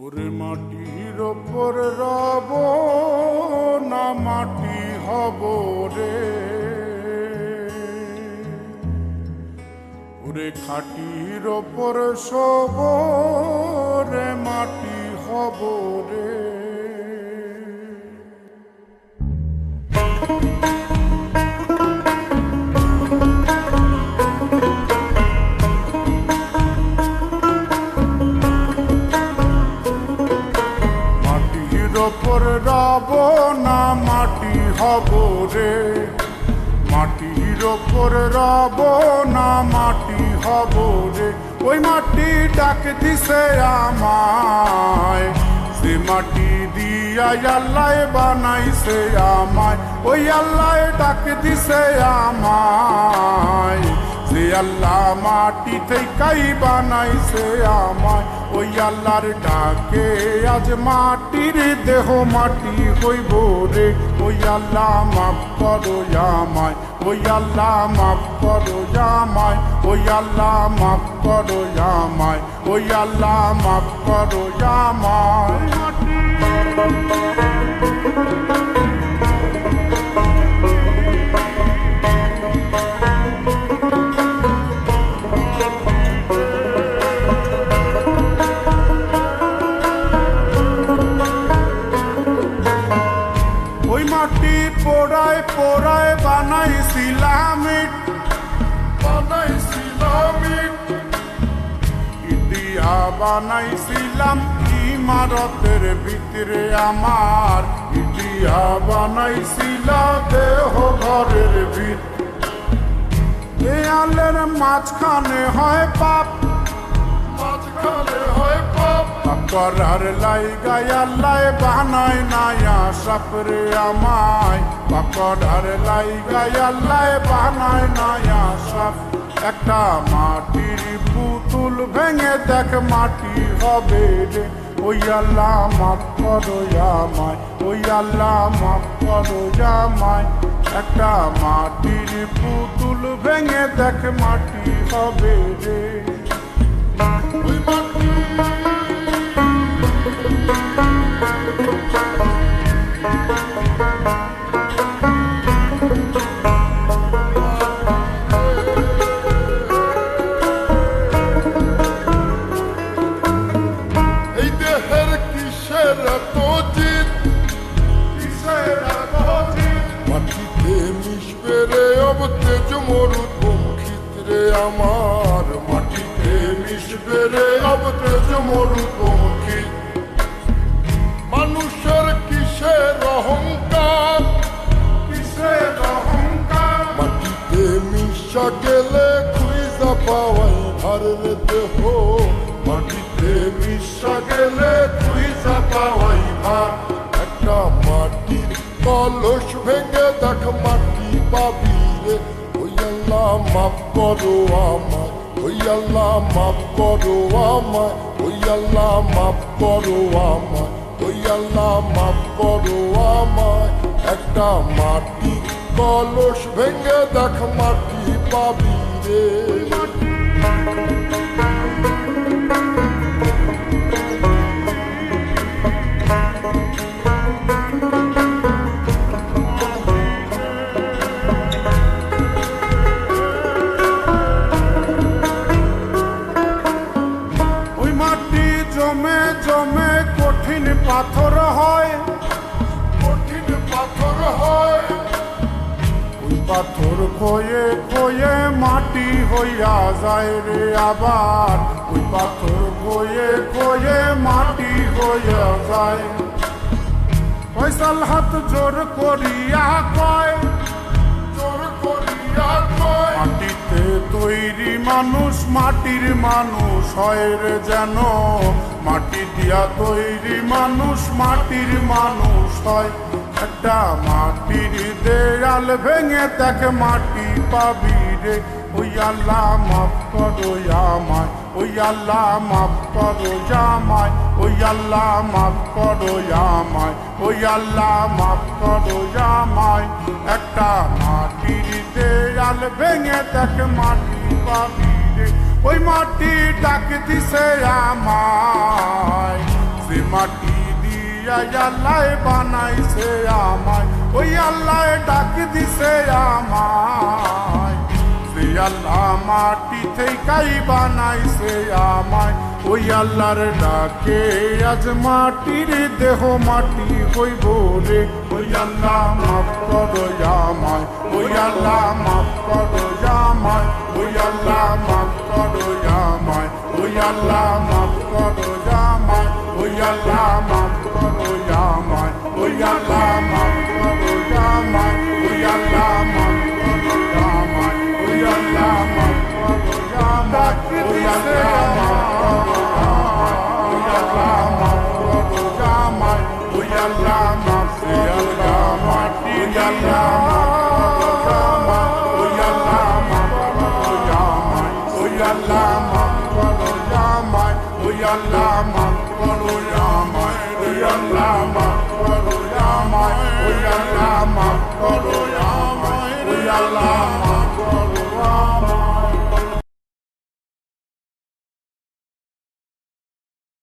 ওরে মাটির ওপর রব না মাটি হব রে, ওরে খাটির ওপর সব রে মাটি হব রে। ওপর রব না মাটি হব রে, মাটির ওপর রব না মাটি হব রে। ওই মাটি ডাক দিছে আমায়, সে মাটি দিয়া আল্লাহ বানাইছে আমায়। ওই আল্লাহ ডাক দিছে আমায়, যে আল্লাহ মাটি থেকেই বানাইছে আমায়। ওই আল্লাহর ডাকে আজ মাটির দেহ মাটি হইব রে। ওই আল্লাহ মাফ করো আমায়, ওই আল্লাহ মাফ করো আমায়, ওই আল্লাহ মাফ করো আমায়, ওই আল্লাহ মাফ করো আমায়। মাটি পোড়ায় পোড়ায় বানাইছিলাম ইট, ইটিয়া বানাইছিলাম ইমারতের ভিতরে আমার, ইটিয়া বানাইছিল দেহ ঘরের ভিত। দেয়ালের মাঝখানে হয় পাপ, মাঝখানে হয় পাপ, করার লাইগাই আল্লাহ বানায় নায়া সাপরে আমায়। পাকড়ার লাইগাই আল্লাহ বানায় নায়া সাপ। একটা মাটির পুতুল ভেঙে দেখ মাটি হবে রে। ওই আল্লাহ মাফ করো আমায়, ওই আল্লাহ মাফ করো আমায়। একটা মাটির পুতুল ভেঙে দেখ মাটি হবে রে। ওই মাটি আমার, মাটিতে মিশবে রে অব তেজ মরুপঙ্খী। মানুষের কিসের অহংকার, কিসের অহংকার, মাটিতে মিশা গেলে খুঁজা পাওয়াই ভারের দেহ। মাটিতে মিশা গেলে খুঁজা পাওয়াই ভার। একটা মাটির কলস ভেঙে দেখ মাটি পাবি রে। ওই আল্লাহ মাফ করো আমায়, ওই আল্লাহ মাফ করো আমায়, ওই আল্লাহ মাফ করো আমায়, ওই আল্লাহ মাফ করো আমায়। একটা মাটি কলস ভেঙে দেখ মাটি পাবি রে। জমে জমে কঠিন পাথর হয়, কঠিন পাথর হয়। ওই পাথর খয়ে খয়ে মাটি হইয়া যায় রে আবার। ওই পাথর খয়ে খয়ে মাটি হইয়া যায়। ফয়সাল হাত জোর করিয়া কয়, জোর করিয়া কয়, মাটিতে তৈরি মানুষ মাটির মানুষ হয় রে যেন। মাটি দিয়া তৈরি মানুষ মাটির মানুষ হয়। একটা মাটির দেয়াল ভেঙে দেখ মাটি পাবি রে। ওই আল্লাহ মাফ করো আমায়, ওই আল্লাহ মাফ করো আমায়, ওই আল্লাহ মাফ করো আমায়, ওই আল্লাহ মাফ করো আমায়। একটা মাটির দেয়াল ভেঙে দেখ মাটি পাবি রে। ওই মাটি ডাক দিছে আমায়, যে মাটি দিয়া আল্লাহ বানাইছে আমায়, ওই আল্লাহ ডাক দিছে আমায়। যে আল্লাহ মাটি থেকেই বানাইছে আমায়, ওই আল্লাহর ডাকে আজ মাটির দেহ মাটি হইব রে। ওই আল্লাহ মাফ করো আমায়, ওই আল্লাহ মাফ করো আমায়, ওই আল্লাহ মাফ করো আমায়, ওই আল্লাহ মাফ করো আমায়, ওই আল্লাহ মাফ করো আমায়, ওই আল্লাহ মাফ করো আমায়, ওই আল্লাহ মাফ করো আমায়, ওই আল্লাহ মাফ করো আমায়, ওই আল্লাহ মাফ করো আমায়, ওই আল্লাহ মাফ করো আমায়, ওই আল্লাহ মাফ করো আমায়, ওই আল্লাহ মাফ করো আমায়, ওই আল্লাহ মাফ করো আমায়, ওই আল্লাহ মাফ করো আমায়, ওই আল্লাহ